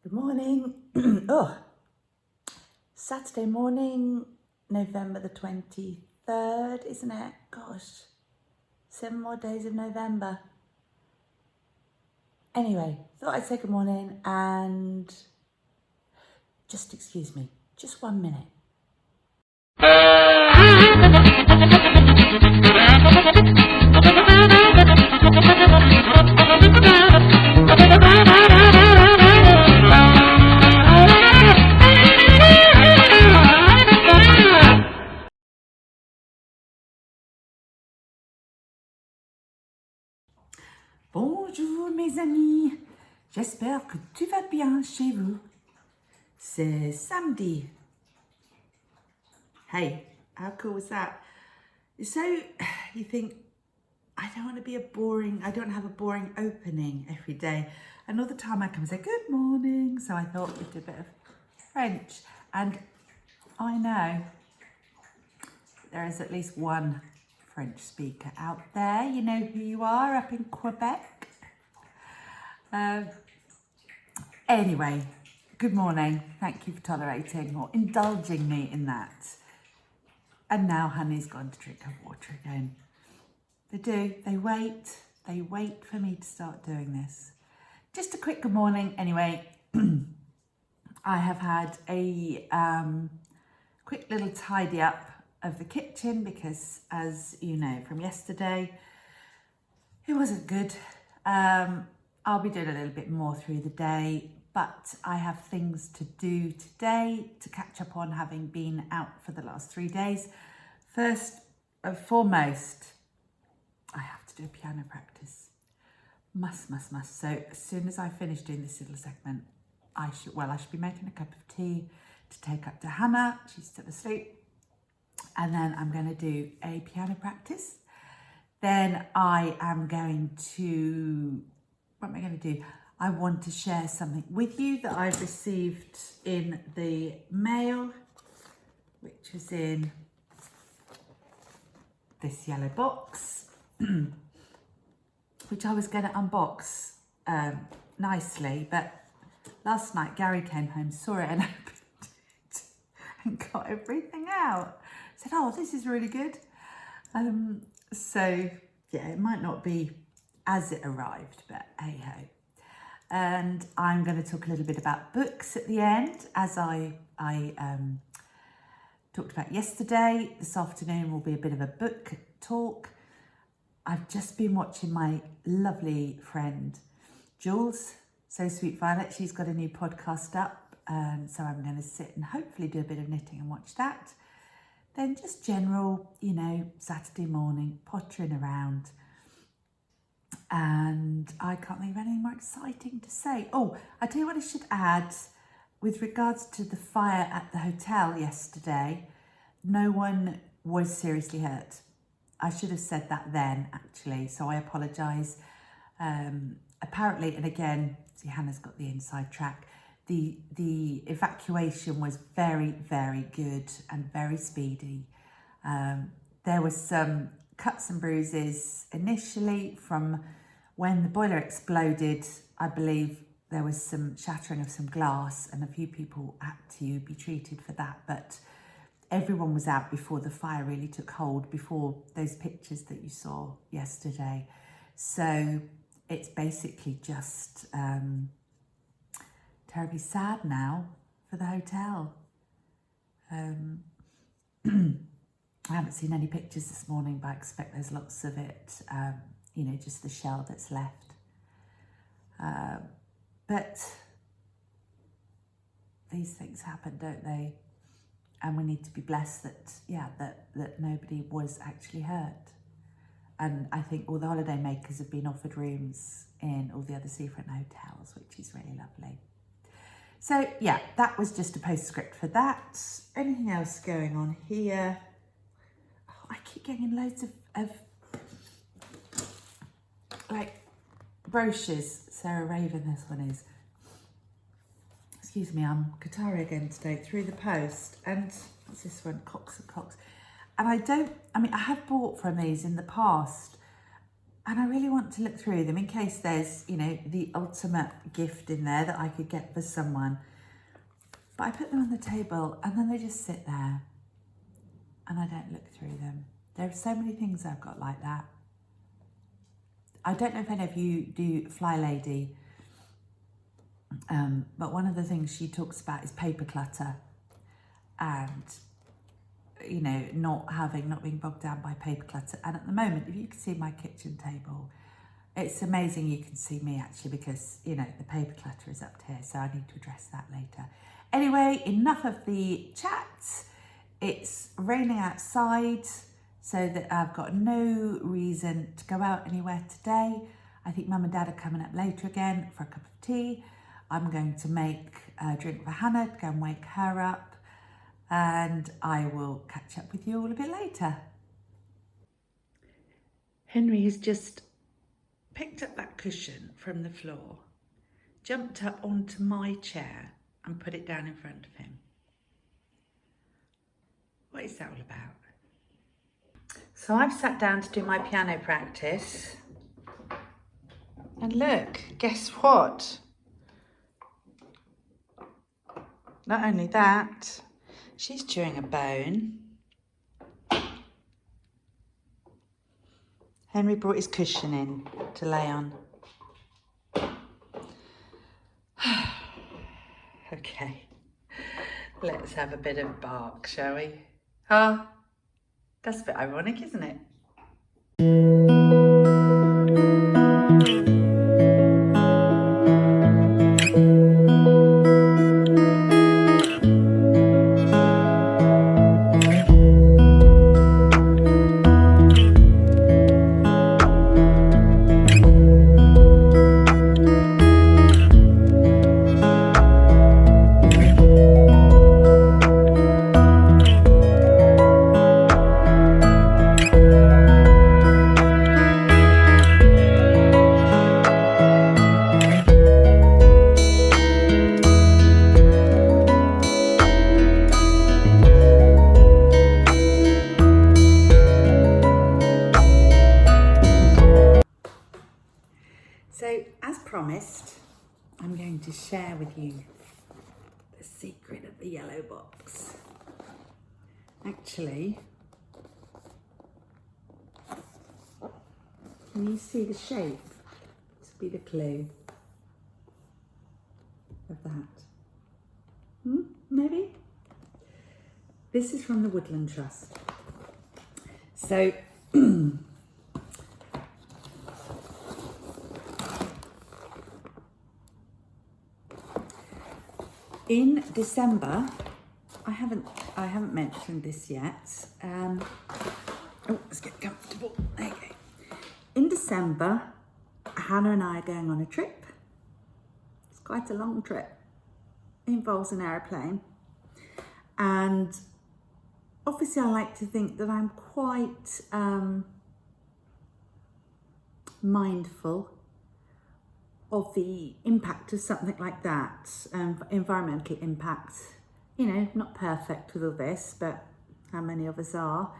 Good morning. Oh, Saturday morning, November the 23rd, isn't it? Gosh, 7 more days of November. Anyway, thought I'd say good morning and just excuse me, just 1 minute. Bonjour mes amis, j'espère que tout va bien chez vous. C'est samedi. Hey, how cool was that? So you think, I don't want to be I don't have a boring opening every day. And all the time I come and say, good morning. So I thought we'd do a bit of French. And I know there is at least one French speaker out there. You know who you are up in Quebec. Anyway, good morning. Thank you for tolerating or indulging me in that. And now Honey's gone to drink her water again. They do, they wait for me to start doing this. Just a quick good morning anyway. I have had a quick little tidy up of the kitchen because, as you know from yesterday, it wasn't good. I'll be doing a little bit more through the day, but I have things to do today to catch up on having been out for the last 3 days. First and foremost, I have to do a piano practice. Must. So as soon as I finish doing this little segment, I should be making a cup of tea to take up to Hannah. She's still asleep. And then I'm going to do a piano practice. Then I am going to, what am I going to do? I want to share something with you that I've received in the mail, which is in this yellow box, which I was going to unbox nicely, but last night Gary came home, saw it and opened it and got everything out. Said, oh, this is really good. So yeah, it might not be as it arrived, but hey ho. And I'm going to talk a little bit about books at the end, as I talked about yesterday. This afternoon will be a bit of a book talk. I've just been watching my lovely friend Jules, So Sweet Violet. She's got a new podcast up, so I'm going to sit and hopefully do a bit of knitting and watch that. Then just general, Saturday morning, pottering around. And I can't think of anything more exciting to say. Oh, I tell you what I should add. With regards to the fire at the hotel yesterday, no one was seriously hurt. I should have said that then, actually, so I apologise. Apparently, and again, see, Hannah's got the inside track, the evacuation was very, very good and very speedy. There was some cuts and bruises initially from when the boiler exploded. I believe there was some shattering of some glass and a few people had to be treated for that, but everyone was out before the fire really took hold, before those pictures that you saw yesterday. So it's basically just terribly sad now for the hotel. I haven't seen any pictures this morning, but I expect there's lots of it, just the shell that's left. But these things happen, don't they? And we need to be blessed that nobody was actually hurt. And I think all the holiday makers have been offered rooms in all the other seafront hotels, which is really lovely. So yeah, that was just a postscript for that. Anything else going on here? Oh, I keep getting loads of like brochures. Sarah Raven, this one is. Excuse me, I'm Qatari again today, through the post. And what's this one? Cox and Cox. And I have bought from these in the past, And I really want to look through them in case there's, you know, the ultimate gift in there that I could get for someone. But I put them on the table and then they just sit there and I don't look through them. There are so many things I've got like that. I don't know if any of you do Fly Lady, but one of the things she talks about is paper clutter and, you know, not being bogged down by paper clutter. And at the moment, if you can see my kitchen table, it's amazing you can see me actually because, you know, the paper clutter is up here, so I need to address that later. Anyway, enough of the chat. It's raining outside, so that I've got no reason to go out anywhere today. I think Mum and Dad are coming up later again for a cup of tea. I'm going to make a drink for Hannah to go and wake her up. And I will catch up with you all a bit later. Henry has just picked up that cushion from the floor, jumped up onto my chair and put it down in front of him. What is that all about? So I've sat down to do my piano practice. And look, guess what? Not only that, she's chewing a bone. Henry brought his cushion in to lay on. Okay, let's have a bit of bark, shall we? Ah, that's a bit ironic, isn't it? So, as promised, I'm going to share with you the secret of the yellow box. Actually, can you see the shape? This will be the clue of that. Maybe? This is from the Woodland Trust. So, in December, I haven't mentioned this yet. Oh, let's get comfortable. There you go. In December, Hannah and I are going on a trip. It's quite a long trip. It involves an aeroplane. And obviously I like to think that I'm quite mindful of the impact of something like that, environmental impact. You know, not perfect with all this, but how many of us are?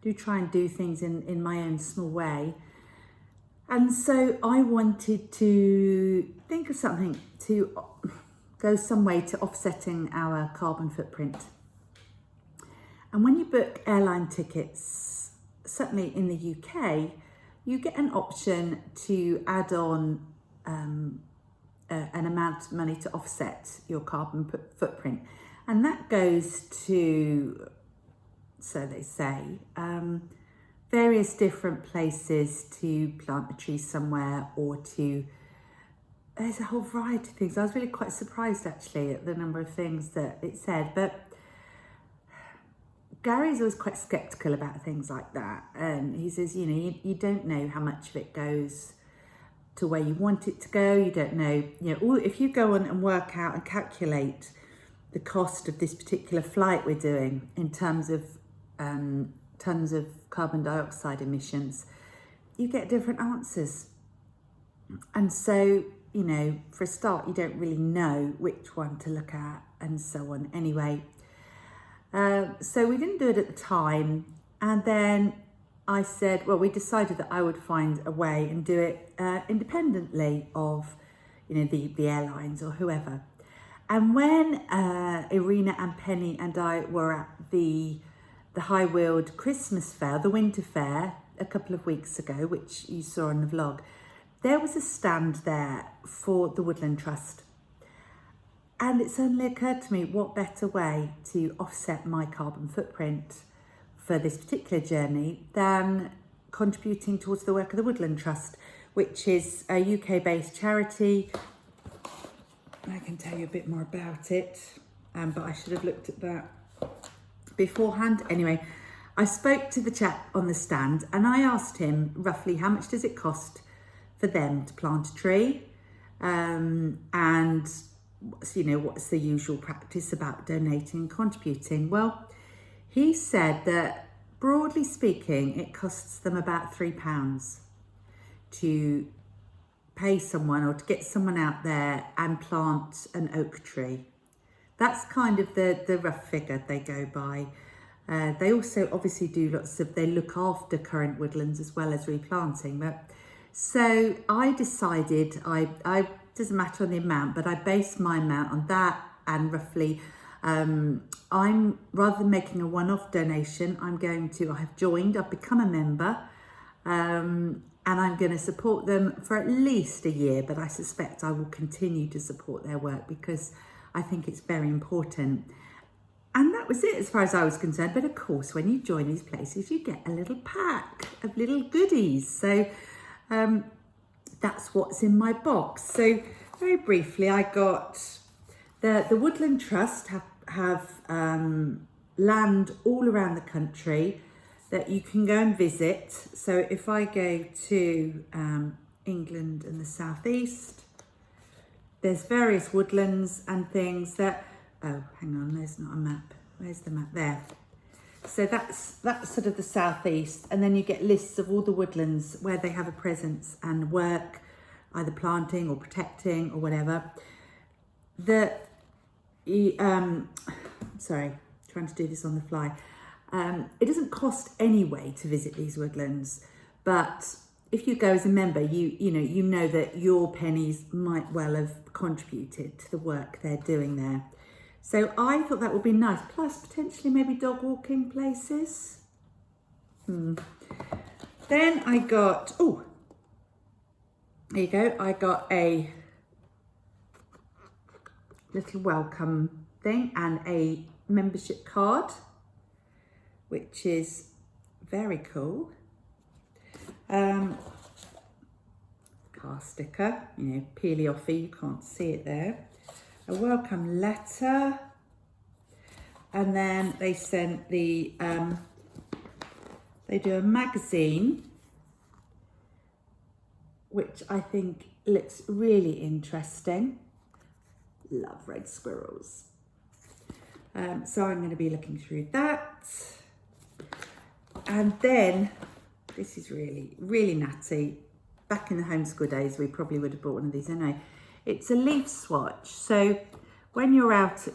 Do try and do things in my own small way. And so I wanted to think of something to go some way to offsetting our carbon footprint. And when you book airline tickets, certainly in the UK, you get an option to add on an amount of money to offset your carbon footprint. And that goes to, so they say, various different places to plant a tree somewhere or to, there's a whole variety of things. I was really quite surprised actually at the number of things that it said, but Gary's always quite sceptical about things like that. And he says, you know, you don't know how much of it goes to where you want it to go. You don't know, you know, if you go on and work out and calculate the cost of this particular flight we're doing in terms of tons of carbon dioxide emissions, you get different answers. And so, you know, for a start, you don't really know which one to look at and so on. Anyway, so we didn't do it at the time. And then I said, well, we decided that I would find a way and do it independently of, you know, the airlines or whoever. And when Irina and Penny and I were at the High Weald Christmas Fair, the Winter Fair, a couple of weeks ago, which you saw in the vlog, there was a stand there for the Woodland Trust. And it suddenly occurred to me, what better way to offset my carbon footprint for this particular journey than contributing towards the work of the Woodland Trust, which is a UK-based charity. I can tell you a bit more about it, but I should have looked at that beforehand. Anyway, I spoke to the chap on the stand and I asked him roughly how much does it cost for them to plant a tree, and you know, what's the usual practice about donating and contributing. Well, he said that broadly speaking, it costs them about £3 to pay someone or to get someone out there and plant an oak tree. That's kind of the rough figure they go by. They also obviously do they look after current woodlands as well as replanting. But so I decided, I doesn't matter on the amount, but I based my amount on that, and roughly I'm, rather than making a one-off donation, I've become a member, and I'm going to support them for at least a year, but I suspect I will continue to support their work because I think it's very important. And that was it as far as I was concerned. But of course, when you join these places, you get a little pack of little goodies. So that's what's in my box. So very briefly, I got the Woodland Trust have land all around the country that you can go and visit. So if I go to England and the southeast, there's various woodlands and things that, oh, hang on, there's not a map. Where's the map? There. So that's sort of the southeast, and then you get lists of all the woodlands where they have a presence and work, either planting or protecting or whatever. Sorry, trying to do this on the fly. It doesn't cost anyway to visit these woodlands, but if you go as a member, you know that your pennies might well have contributed to the work they're doing there. So I thought that would be nice. Plus potentially maybe dog walking places. Then I got, oh, there you go. I got a little welcome thing and a membership card, which is very cool. Car sticker, you know, peely offy, you can't see it there. A welcome letter, and then they sent they do a magazine, which I think looks really interesting. Love red squirrels. So I'm going to be looking through that. And then, this is really, really natty. Back in the homeschool days, we probably would have bought one of these anyway. It's a leaf swatch. So when you're out,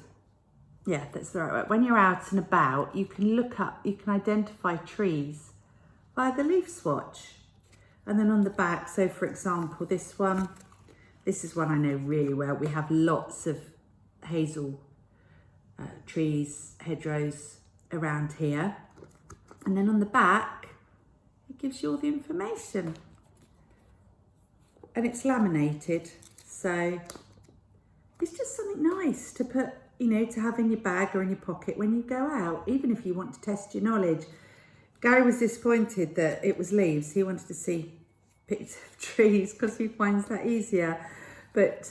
yeah, that's the right word. When you're out and about, you can you can identify trees by the leaf swatch. And then on the back, so for example, this is one I know really well. We have lots of hazel trees, hedgerows around here. And then on the back, it gives you all the information. And it's laminated, so it's just something nice to put, you know, to have in your bag or in your pocket when you go out, even if you want to test your knowledge. Gary was disappointed that it was leaves. He wanted to see pictures of trees because he finds that easier. But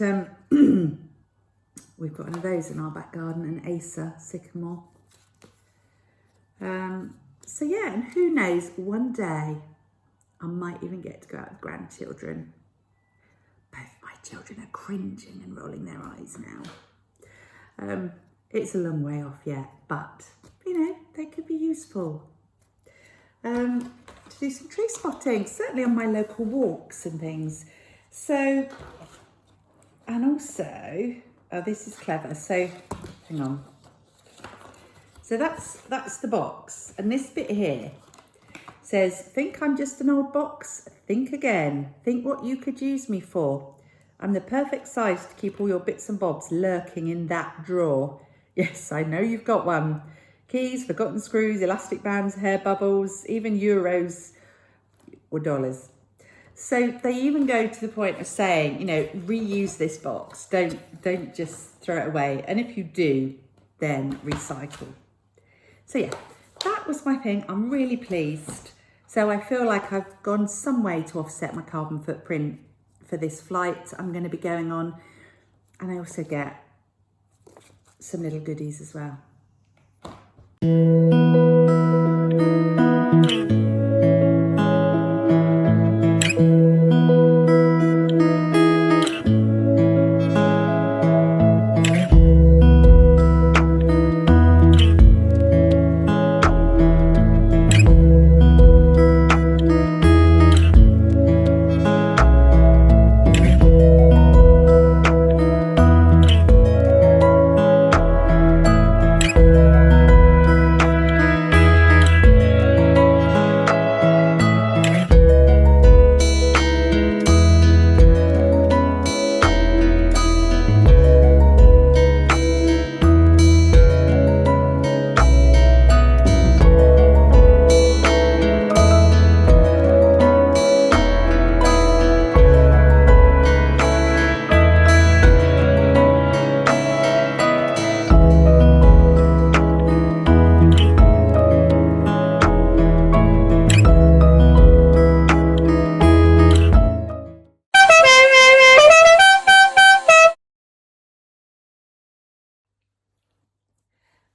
we've got one of those in our back garden, an Acer sycamore. So yeah, and who knows, one day I might even get to go out with grandchildren. Both my children are cringing and rolling their eyes now. It's a long way off yet, but you know, they could be useful. To do some tree spotting, certainly on my local walks and things. So, and also, oh, this is clever. So, hang on. So that's the box, and this bit here. says, think I'm just an old box? Think again. Think what you could use me for. I'm the perfect size to keep all your bits and bobs lurking in that drawer. Yes, I know you've got one. Keys, forgotten screws, elastic bands, hair bubbles, even euros or dollars. So they even go to the point of saying, reuse this box. Don't just throw it away. And if you do, then recycle. So yeah, that was my thing. I'm really pleased. So I feel like I've gone some way to offset my carbon footprint for this flight I'm going to be going on. And I also get some little goodies as well.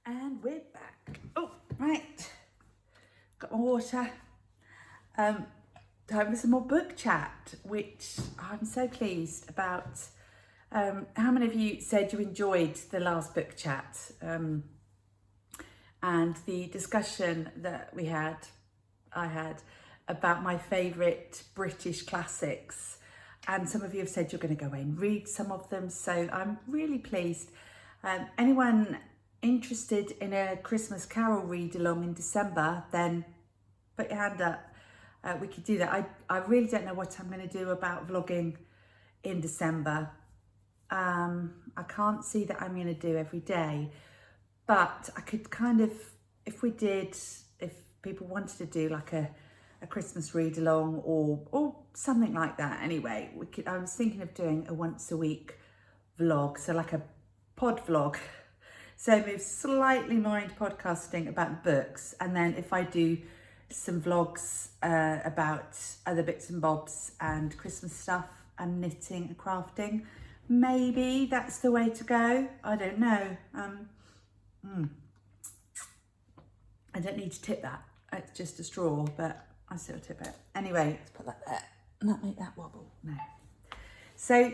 And we're back. Oh, right. Got my water. Time for some more book chat, which I'm so pleased about. How many of you said you enjoyed the last book chat? And the discussion that I had about my favourite British classics. And some of you have said you're going to go away and read some of them. So I'm really pleased. Anyone interested in a Christmas Carol read along in December, then put your hand up. We could do that. I really don't know what I'm going to do about vlogging in December. I can't see that I'm going to do every day, but I could kind of, if people wanted to do like a Christmas read along or something like that anyway, I was thinking of doing a once a week vlog, so like a pod vlog. So move slightly more into podcasting about books, and then if I do some vlogs about other bits and bobs and Christmas stuff and knitting and crafting, maybe that's the way to go. I don't know. I don't need to tip that. It's just a straw, but I still tip it. Anyway, let's put that there. Not make that wobble. No. So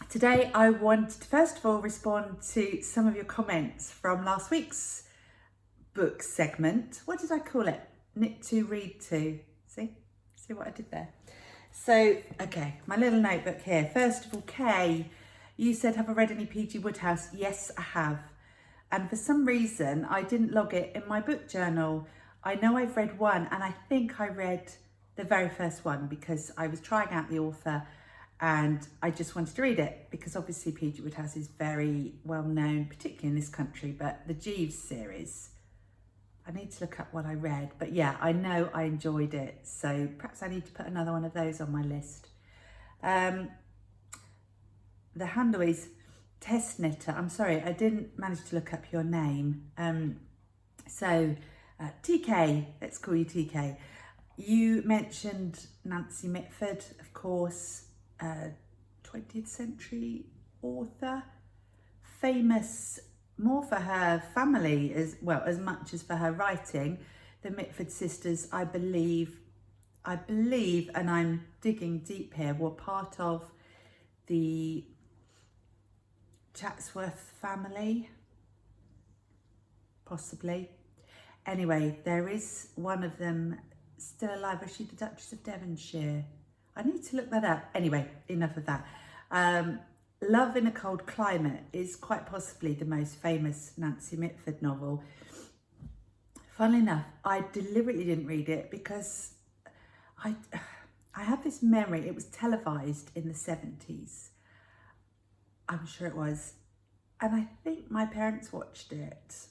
today I want to first of all respond to some of your comments from last week's book segment. What did I call it? Knit to, read to. See what I did there? So, okay, my little notebook here. First of all, Kay, you said, have I read any P.G. Wodehouse? Yes, I have. And for some reason, I didn't log it in my book journal. I know I've read one, and I think I read the very first one because I was trying out the author and I just wanted to read it because obviously P.G. Wodehouse is very well known, particularly in this country, but the Jeeves series, I need to look up what I read, but yeah, I know I enjoyed it. So perhaps I need to put another one of those on my list. The handle is Test Knitter. I'm sorry, I didn't manage to look up your name. TK, let's call you TK. You mentioned Nancy Mitford, of course, 20th century author, famous more for her family as well as much as for her writing. The Mitford sisters, I believe, and I'm digging deep here, were part of the Chatsworth family, possibly. Anyway, there is one of them still alive. Was she the Duchess of Devonshire? I need to look that up. Anyway, enough of that. Love in a Cold Climate is quite possibly the most famous Nancy Mitford novel. Funnily enough, I deliberately didn't read it because I have this memory. It was televised in the 70s. I'm sure it was. And I think my parents watched it.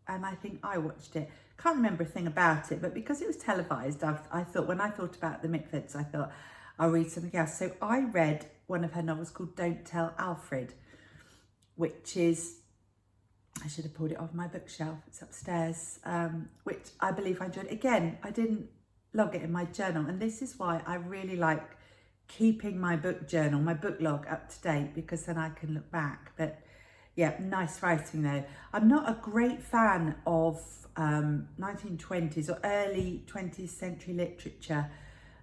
And I think I watched it. Can't remember a thing about it, but because it was televised, I thought, when I thought about the Mitfords, I thought, I'll read something else. So I read one of her novels called Don't Tell Alfred, which is, I should have pulled it off my bookshelf, it's upstairs, which I believe I enjoyed. Again, I didn't log it in my journal, and this is why I really like keeping my book journal, my book log up to date, because then I can look back. But yeah, nice writing though. I'm not a great fan of 1920s or early 20th century literature.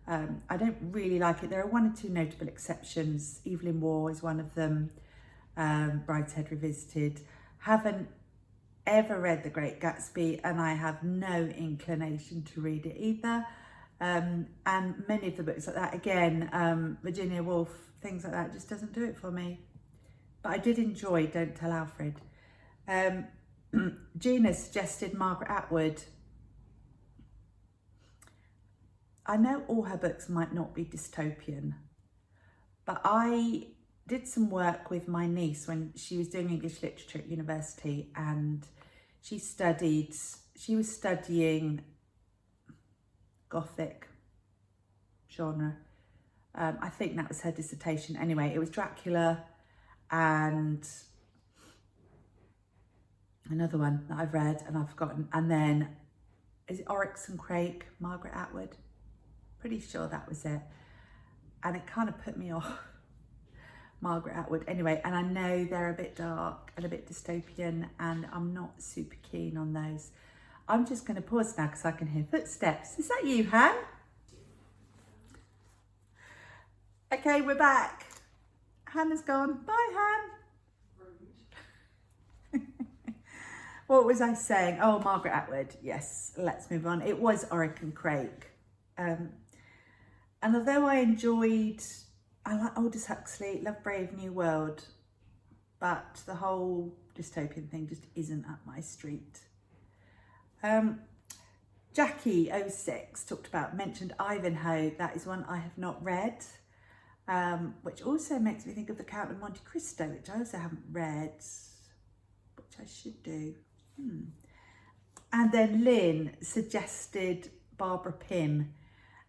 I don't really like it. There are one or two notable exceptions. Evelyn Waugh is one of them. Brideshead Revisited. Haven't ever read The Great Gatsby, and I have no inclination to read it either. And many of the books like that, again, Virginia Woolf, things like that, just doesn't do it for me. But I did enjoy Don't Tell Alfred. Gina suggested Margaret Atwood. I know all her books might not be dystopian, but I did some work with my niece when she was doing English literature at university, and she was studying Gothic genre. I think that was her dissertation. Anyway, it was Dracula and another one that I've read and I've forgotten. And then, is it Oryx and Crake, Margaret Atwood? Pretty sure that was it. And it kind of put me off Margaret Atwood. Anyway, and I know they're a bit dark and a bit dystopian, and I'm not super keen on those. I'm just going to pause now because I can hear footsteps. Is that you, Han? Okay, we're back. Hannah's gone. Bye, Han. What was I saying? Oh, Margaret Atwood. Yes, let's move on. It was Oryx and Crake. And although I like Aldous Huxley, love Brave New World, but the whole dystopian thing just isn't up my street. Jackie06 mentioned Ivanhoe. That is one I have not read, which also makes me think of The Count of Monte Cristo, which I also haven't read, which I should do. And then Lynn suggested Barbara Pym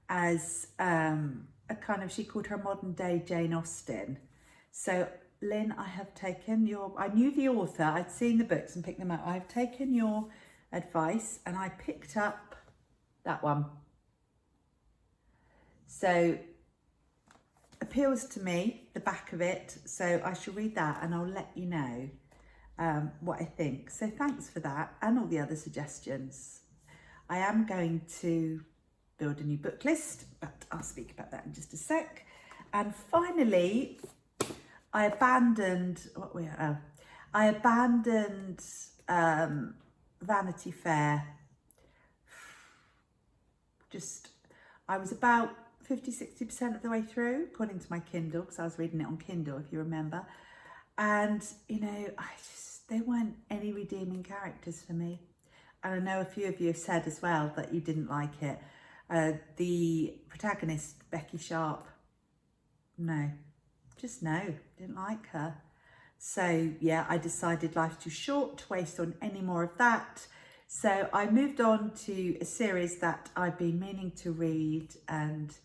as a kind of, she called her modern day Jane Austen. So Lynn, I have taken I knew the author, I'd seen the books and picked them up. I've taken your advice and I picked up that one. So appeals to me, the back of it. So I shall read that and I'll let you know what I think. So thanks for that and all the other suggestions. I am going to build a new book list, but I'll speak about that in just a sec. And finally, I abandoned Vanity Fair. I was about 50-60% of the way through, according to my Kindle, because I was reading it on Kindle, if you remember. And, you know, there weren't any redeeming characters for me. And I know a few of you have said as well that you didn't like it. The protagonist, Becky Sharp, no, didn't like her. So yeah, I decided life's too short to waste on any more of that. So I moved on to a series that I've been meaning to read and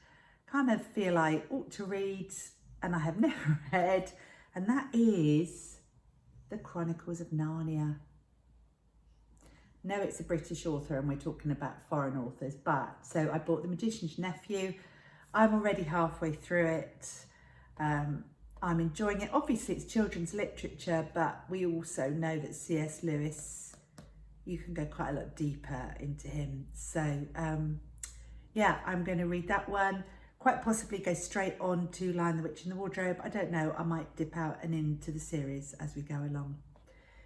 kind of feel I ought to read and I have never read, and that is The Chronicles of Narnia. No, it's a British author and we're talking about foreign authors, but so I bought The Magician's Nephew. I'm already halfway through it. I'm enjoying it. Obviously it's children's literature, but we also know that C.S. Lewis, you can go quite a lot deeper into him. So yeah, I'm going to read that one. Quite possibly go straight on to Lion, the Witch and the Wardrobe. I don't know, I might dip out and into the series as we go along.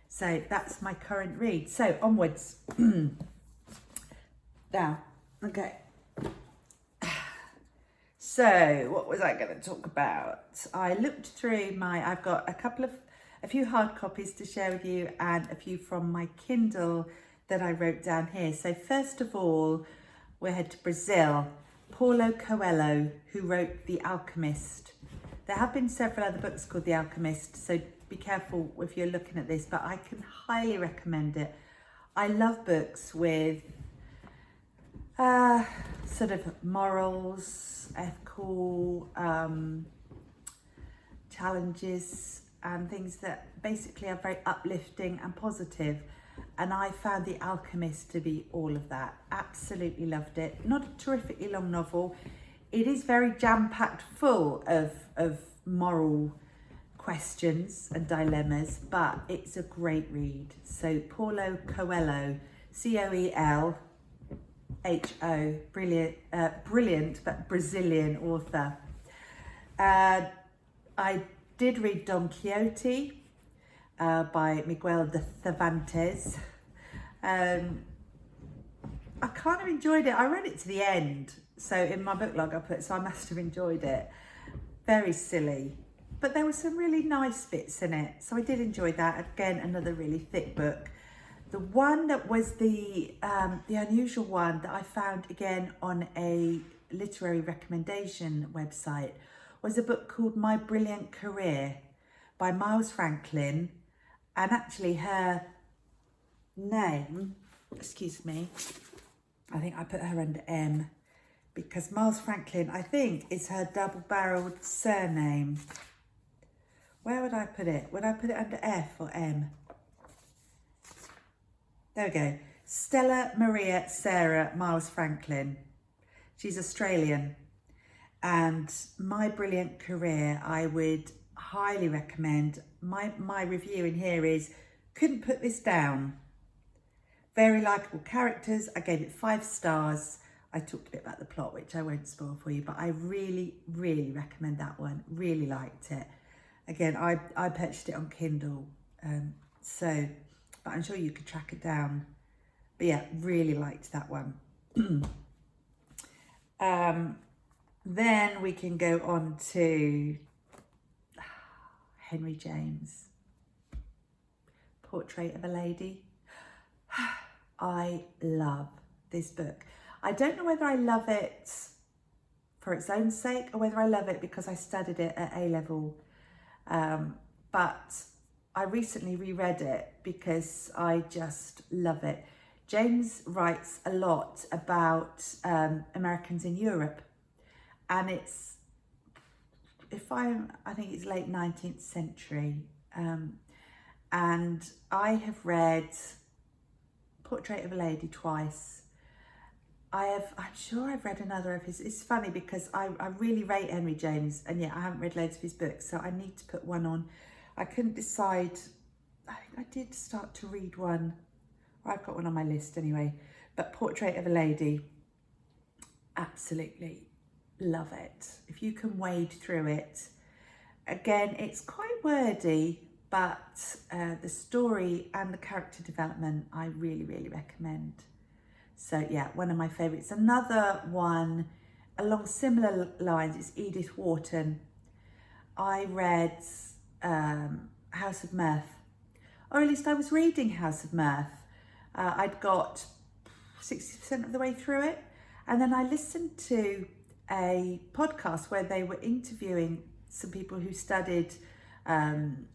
So that's my current read. So onwards. Now, okay. So what was I going to talk about? I looked through I've got a few hard copies to share with you and a few from my Kindle that I wrote down here. So first of all, we'll head to Brazil. Paulo Coelho, who wrote The Alchemist. There have been several other books called The Alchemist, so be careful if you're looking at this, but I can highly recommend it. I love books with sort of morals, ethical challenges and things that basically are very uplifting and positive. And I found The Alchemist to be all of that. Absolutely loved it. Not a terrifically long novel. It is very jam-packed full of moral questions and dilemmas, but it's a great read. So Paulo Coelho, Coelho, brilliant but Brazilian author. I did read Don Quixote by Miguel de Cervantes. I kind of enjoyed it. I read it to the end, so in my book log I put, so I must have enjoyed it. Very silly, but there were some really nice bits in it, so I did enjoy that. Again, another really thick book. The one that was the unusual one that I found again on a literary recommendation website was a book called My Brilliant Career by Miles Franklin. And actually her name, excuse me, I think I put her under M because Miles Franklin, I think, is her double-barreled surname. Where would I put it? Would I put it under F or M? There we go. Stella Maria Sarah Miles Franklin. She's Australian. And My Brilliant Career, I would highly recommend. My review in here is, couldn't put this down. Very likeable characters. I gave it 5 stars. I talked a bit about the plot, which I won't spoil for you, but I really, really recommend that one. Really liked it. Again, I purchased it on Kindle, but I'm sure you could track it down. But yeah, really liked that one. Then we can go on to Henry James, Portrait of a Lady. I love this book. I don't know whether I love it for its own sake or whether I love it because I studied it at A-level. But I recently reread it because I just love it. James writes a lot about Americans in Europe, and it's, I think it's late 19th century. And I have read Portrait of a Lady twice. I'm sure I've read another of his. It's funny because I really rate Henry James, and yet I haven't read loads of his books, so I need to put one on. I couldn't decide. I think I did start to read one. I've got one on my list anyway. But Portrait of a Lady, absolutely love it. If you can wade through it. Again, it's quite wordy, but the story and the character development, I really, really recommend. So yeah, one of my favourites. Another one along similar lines is Edith Wharton. I read House of Mirth, or at least I was reading House of Mirth. I'd got 60% of the way through it, and then I listened to a podcast where they were interviewing some people who studied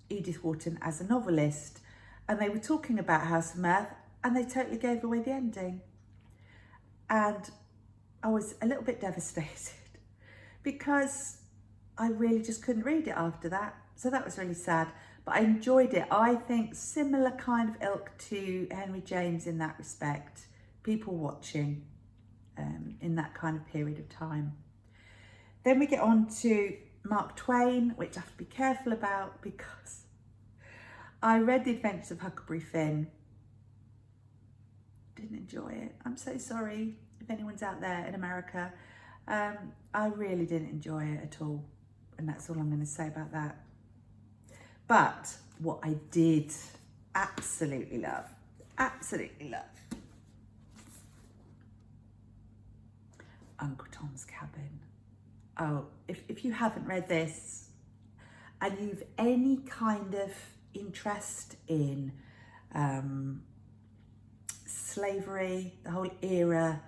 Edith Wharton as a novelist, and they were talking about House of Mirth, and they totally gave away the ending. And I was a little bit devastated because I really just couldn't read it after that. So that was really sad, but I enjoyed it. I think similar kind of ilk to Henry James in that respect, people watching in that kind of period of time. Then we get on to Mark Twain, which I have to be careful about because I read The Adventures of Huckleberry Finn. Didn't enjoy it. I'm so sorry if anyone's out there in America. I really didn't enjoy it at all, and that's all I'm going to say about that. But what I did absolutely love, Uncle Tom's Cabin. Oh, if you haven't read this and you've any kind of interest in slavery, the whole era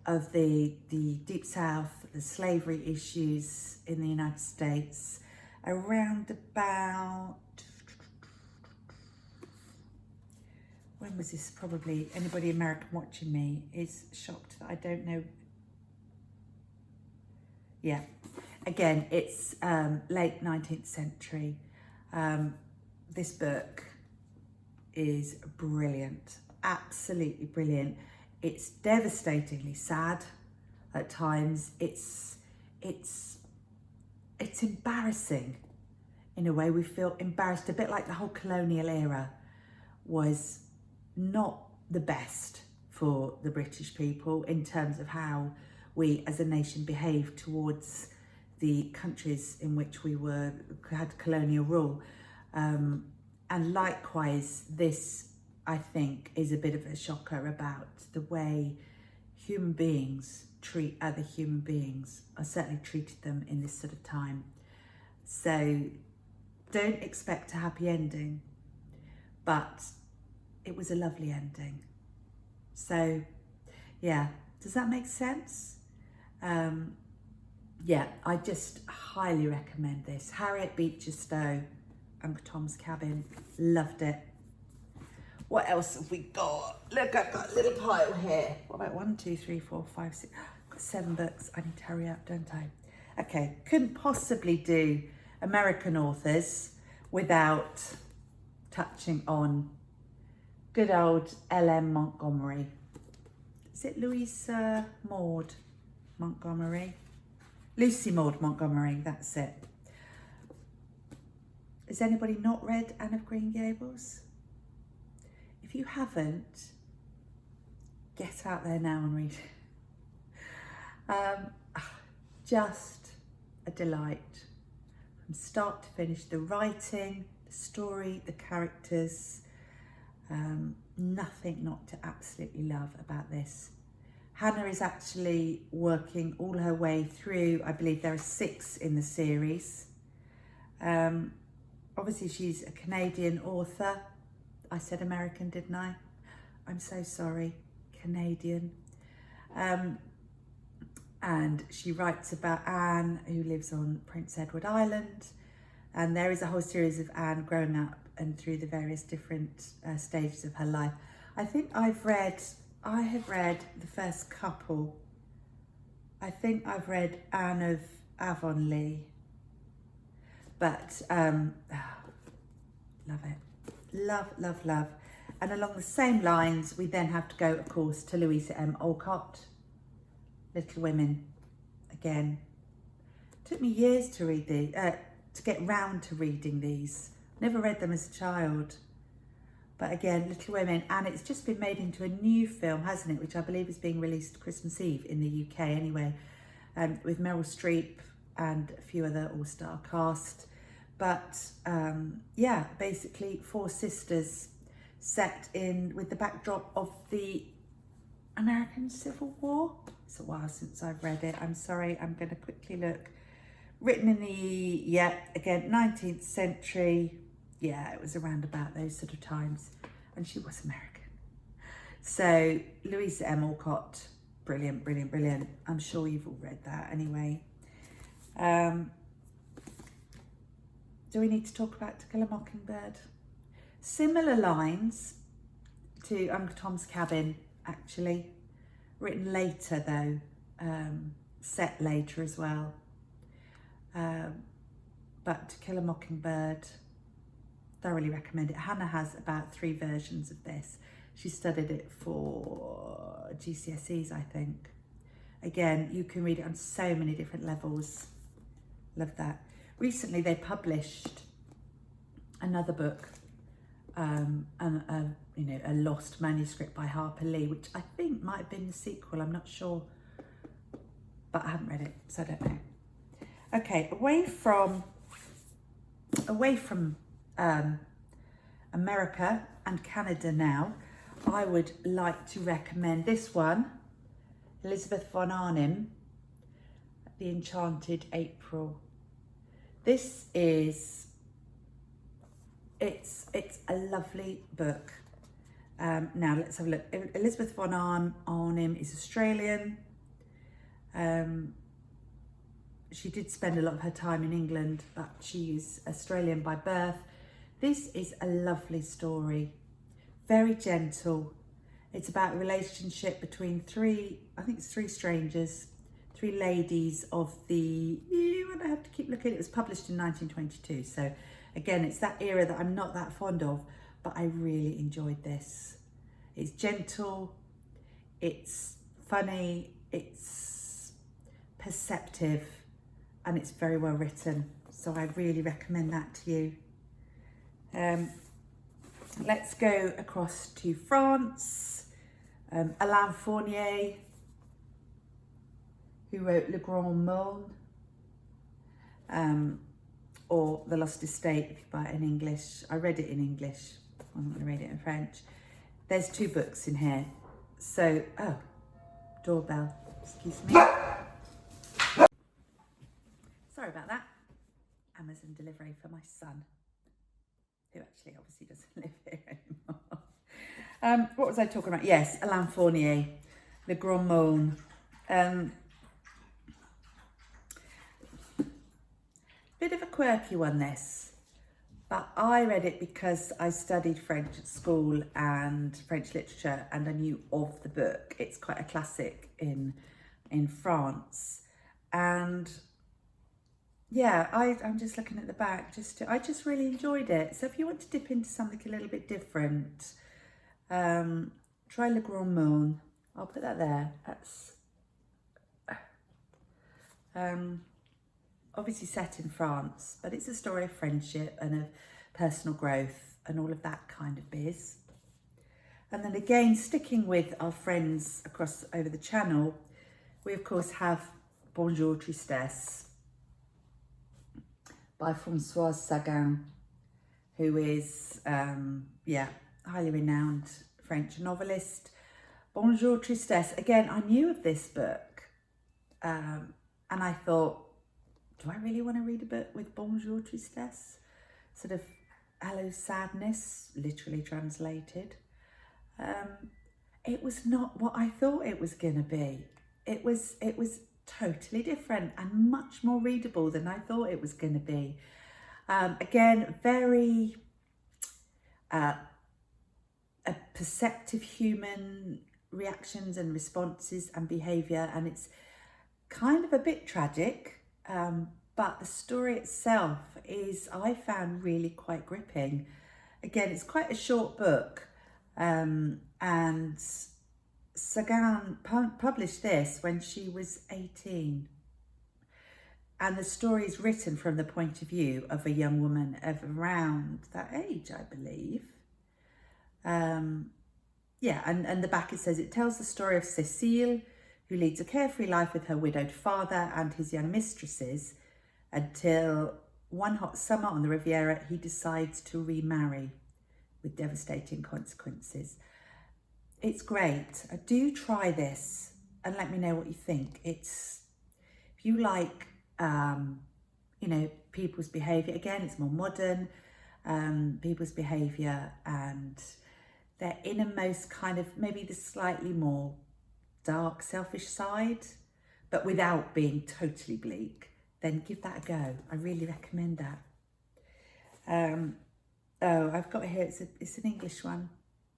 of the Deep South, the slavery issues in the United States, around about, when was this? Probably anybody American watching me is shocked that I don't know. Yeah, again, it's late 19th century. This book is brilliant, absolutely brilliant. It's devastatingly sad at times. It's embarrassing in a way. We feel embarrassed, a bit like the whole colonial era was not the best for the British people in terms of how we as a nation behaved towards the countries in which we had colonial rule. And likewise, this, I think, is a bit of a shocker about the way human beings treat other human beings. I certainly treated them in this sort of time. So don't expect a happy ending, but it was a lovely ending. So yeah, does that make sense? Yeah, I just highly recommend this. Harriet Beecher Stowe, Uncle Tom's Cabin, loved it. What else have we got? Look, I've got a little pile here. What about 1, 2, 3, 4, 5, 6? I've got 7 books. I need to hurry up, don't I? Okay, couldn't possibly do American authors without touching on good old L.M. Montgomery. Is it Louisa Maud Montgomery? Lucy Maud Montgomery, that's it. Has anybody not read Anne of Green Gables? If you haven't, get out there now and read it. Just a delight from start to finish. The writing, the story, the characters, nothing not to absolutely love about this. Hannah is actually working all her way through, I believe there are 6 in the series. Obviously she's a Canadian author. I said American, didn't I? I'm so sorry, Canadian. And she writes about Anne, who lives on Prince Edward Island. And there is a whole series of Anne growing up and through the various different stages of her life. I think I have read the first couple. I think I've read Anne of Avonlea. But, love it. Love, love, love. And along the same lines, we then have to go, of course, to Louisa M. Alcott, Little Women. Again, it took me years to read to get round to reading these. Never read them as a child. But again, Little Women, and it's just been made into a new film, hasn't it? Which I believe is being released Christmas Eve in the UK anyway, with Meryl Streep and a few other all-star cast. But yeah, basically 4 sisters set in with the backdrop of the American Civil War. It's a while since I've read it. I'm sorry, I'm going to quickly look. Written in the, again, 19th century. Yeah, it was around about those sort of times. And she was American. So, Louisa M. Alcott, brilliant, brilliant, brilliant. I'm sure you've all read that anyway. Do we need to talk about To Kill a Mockingbird? Similar lines to Uncle Tom's Cabin, actually. Written later, though. Set later as well. But To Kill a Mockingbird, thoroughly recommend it. Hannah has about 3 versions of this. She studied it for GCSEs, I think. Again, you can read it on so many different levels. Love that. Recently, they published another book, a lost manuscript by Harper Lee, which I think might have been the sequel. I'm not sure, but I haven't read it, so I don't know. Okay, away from America and Canada now, I would like to recommend this one, Elizabeth von Arnim, The Enchanted April. This is, it's a lovely book. Now let's have a look. Elizabeth von Arnim is Australian. She did spend a lot of her time in England, but she is Australian by birth. This is a lovely story, very gentle. It's about a relationship between three strangers, three ladies of the, I have to keep looking, it was published in 1922. So again, it's that era that I'm not that fond of, but I really enjoyed this. It's gentle, it's funny, it's perceptive, and it's very well written. So I really recommend that to you. Let's go across to France. Alain Fournier, who wrote Le Grand Monde, or The Lost Estate if you buy it in English. I read it in English. I'm going to read it in French. There's 2 books in here. So, oh, doorbell, excuse me. Sorry about that. Amazon delivery for my son, who actually obviously doesn't live here anymore. What was I talking about? Yes, Alain Fournier, Le Grand Monde. Bit of a quirky one, this, but I read it because I studied French at school and French literature, and I knew of the book. It's quite a classic in France, and yeah, I'm just looking at the back. I just really enjoyed it. So if you want to dip into something a little bit different, try Le Grand Monde. I'll put that there. That's obviously set in France, but it's a story of friendship and of personal growth and all of that kind of biz. And then again, sticking with our friends across over the channel, we of course have Bonjour Tristesse by Françoise Sagan, who is, highly renowned French novelist. Bonjour Tristesse, again, I knew of this book, and I thought, do I really want to read a book with Bonjour Tristesse? Sort of hello sadness, literally translated. It was not what I thought it was going to be. It was totally different and much more readable than I thought it was going to be. Again, very a perceptive human reactions and responses and behaviour, and it's kind of a bit tragic, but the story itself is, I found, really quite gripping. Again, it's quite a short book, and Sagan published this when she was 18, and the story is written from the point of view of a young woman of around that age, I believe. And the back, it says, it tells the story of Cécile, who leads a carefree life with her widowed father and his young mistresses, until one hot summer on the Riviera he decides to remarry, with devastating consequences. It's great. Do try this and let me know what you think. It's, if you like, people's behaviour, again, it's more modern, people's behaviour and their innermost kind of, maybe the slightly more dark, selfish side, but without being totally bleak, then give that a go. I really recommend that. I've got it here, it's an English one.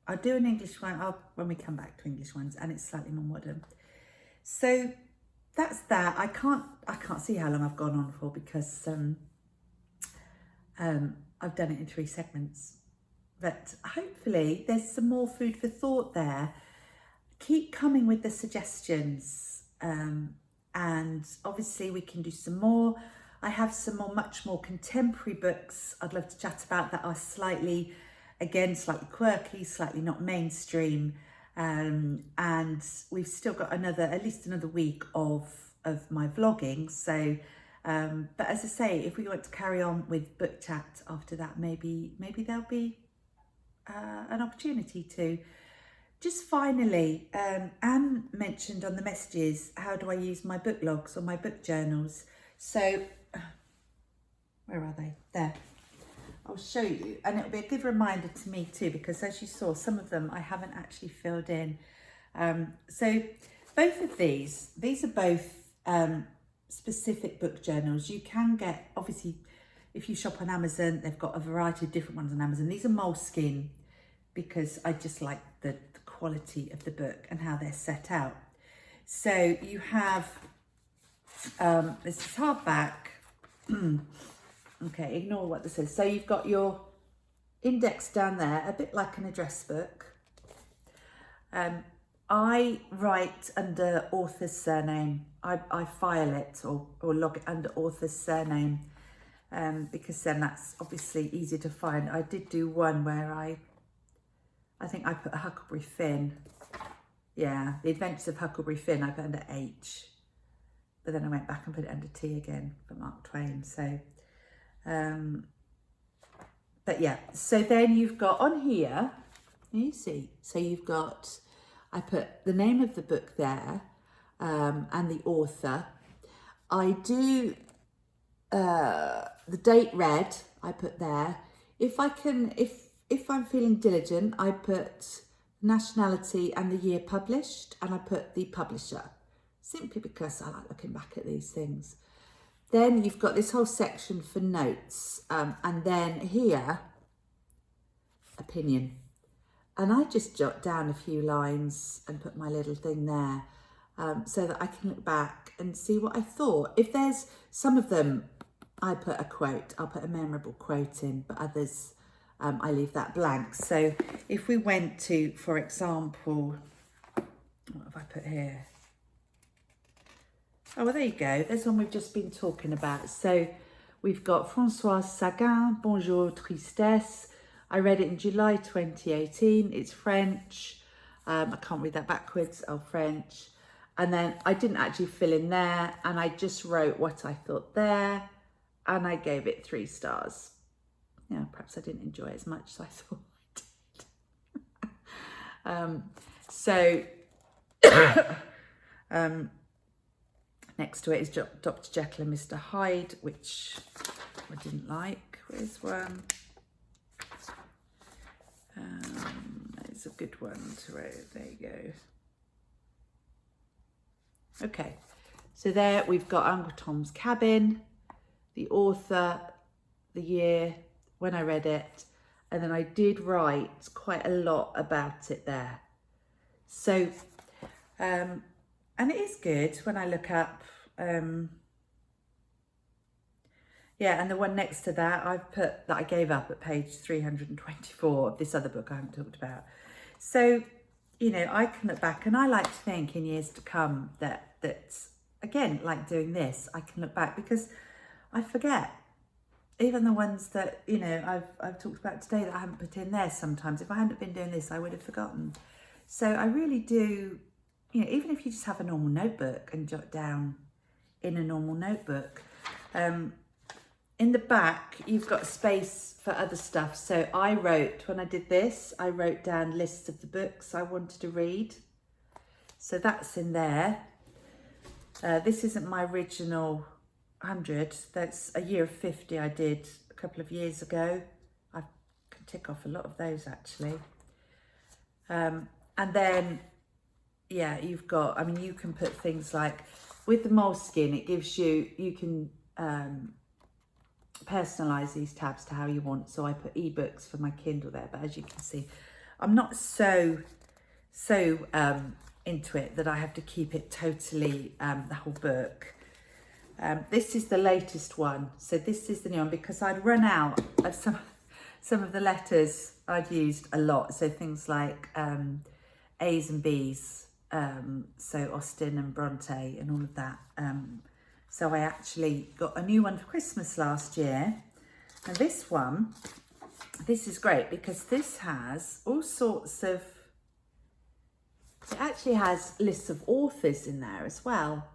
I'll do an English one when we come back to English ones, and it's slightly more modern. So that's that. I can't see how long I've gone on for, because I've done it in 3 segments. But hopefully there's some more food for thought there. Keep coming with the suggestions, and obviously we can do some more. I have some much more contemporary books I'd love to chat about that are slightly quirky, slightly not mainstream, and we've still got at least another week of my vlogging. So, but as I say, if we want to carry on with book chat after that, maybe there'll be an opportunity to. Just finally, Anne mentioned on the messages, how do I use my book logs or my book journals? So, where are they? There. I'll show you, and it'll be a good reminder to me too, because as you saw, some of them I haven't actually filled in. So both of these are both specific book journals. You can get, obviously, if you shop on Amazon, they've got a variety of different ones on Amazon. These are Moleskine because I just like the quality of the book and how they're set out. So you have, this is hardback. Okay, ignore what this says. So you've got your index down there, a bit like an address book. I write under author's surname. I file it or log it under author's surname because then that's obviously easier to find. I did do one where I think I put Huckleberry Finn. Yeah, The Adventures of Huckleberry Finn, I put under H. But then I went back and put it under T again for Mark Twain. So, but yeah, so then you've got on here, you see, so you've got, I put the name of the book there and the author. I do the date read, I put there. If I'm feeling diligent, I put nationality and the year published, and I put the publisher, simply because I like looking back at these things. Then you've got this whole section for notes, and then here, opinion. And I just jot down a few lines and put my little thing there so that I can look back and see what I thought. If there's some of them, I put a quote, I'll put a memorable quote in, but others, I leave that blank. So if we went to, for example, what have I put here? Oh, well, there you go. There's one we've just been talking about. So we've got Françoise Sagan, Bonjour Tristesse. I read it in July 2018. It's French. I can't read that backwards. Oh, French. And then I didn't actually fill in there, and I just wrote what I thought there, and I gave it 3 stars. Yeah, perhaps I didn't enjoy it as much as I thought I did. Next to it is Dr. Jekyll and Mr. Hyde, which I didn't like. Where's one? It's a good one to write. There you go. Okay, so there we've got Uncle Tom's Cabin, the author, the year, when I read it, and then I did write quite a lot about it there. So, and it is good when I look up, yeah, and the one next to that, I've put that I gave up at page 324 of this other book I haven't talked about. So, you know, I can look back, and I like to think in years to come that again, like doing this, I can look back because I forget. Even the ones that, you know, I've talked about today that I haven't put in there sometimes. If I hadn't been doing this, I would have forgotten. So I really do, you know, even if you just have a normal notebook and jot down in a normal notebook. In the back, you've got space for other stuff. So I wrote, when I did this, I wrote down lists of the books I wanted to read. So that's in there. This isn't my original 100. That's a year of 50 I did a couple of years ago. I can tick off a lot of those actually. And then, yeah, you've got, I mean, you can put things like, with the Moleskine, it gives you, you can personalize these tabs to how you want. So I put ebooks for my Kindle there, but as you can see, I'm not so into it that I have to keep it totally the whole book. This is the latest one, so this is the new one because I'd run out of some of the letters I'd used a lot. So things like A's and B's, so Austen and Bronte and all of that. So I actually got a new one for Christmas last year, and this one, this is great because this has all sorts of, it actually has lists of authors in there as well,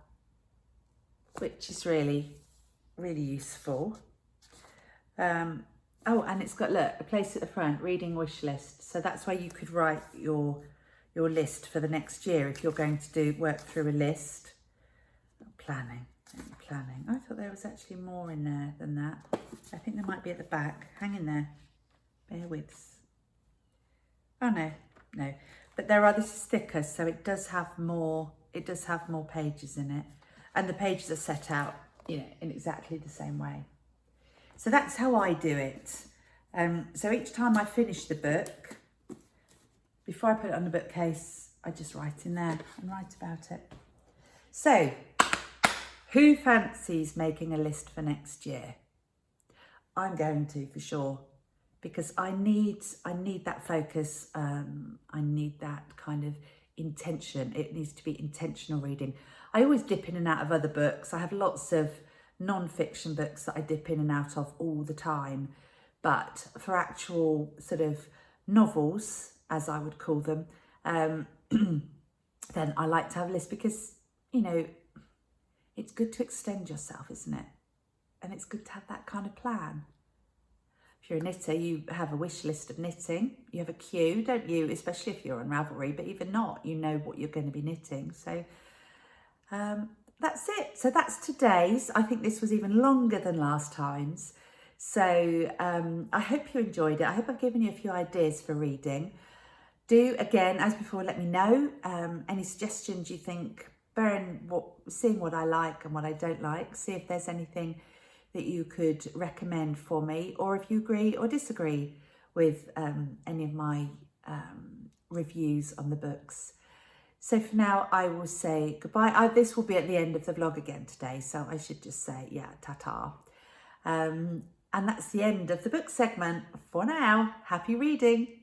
which is really, really useful. Oh, and it's got, look, a place at the front, reading wish list. So that's where you could write your list for the next year if you're going to work through a list. Planning. Planning. I thought there was actually more in there than that. I think there might be at the back. Hang in there. Bear with. Oh no, no. But this is thicker, so it does have more. It does have more pages in it, and the pages are set out, you know, in exactly the same way. So that's how I do it. So each time I finish the book, before I put it on the bookcase, I just write in there and write about it. So, who fancies making a list for next year? I'm going to, for sure, because I need that focus. I need that kind of intention. It needs to be intentional reading. I always dip in and out of other books. I have lots of non-fiction books that I dip in and out of all the time. But for actual sort of novels, as I would call them, then I like to have a list because, you know, it's good to extend yourself, isn't it? And it's good to have that kind of plan. If you're a knitter, you have a wish list of knitting. You have a queue, don't you? Especially if you're on Ravelry, but even not, you know what you're going to be knitting. So that's it. So that's today's. I think this was even longer than last time's. So I hope you enjoyed it. I hope I've given you a few ideas for reading. Do, again, as before, let me know any suggestions you think, seeing what I like and what I don't like. See if there's anything that you could recommend for me, or if you agree or disagree with any of my reviews on the books. So for now, I will say goodbye. This will be at the end of the vlog again today, so I should just say, yeah, ta-ta. And that's the end of the book segment for now. Happy reading.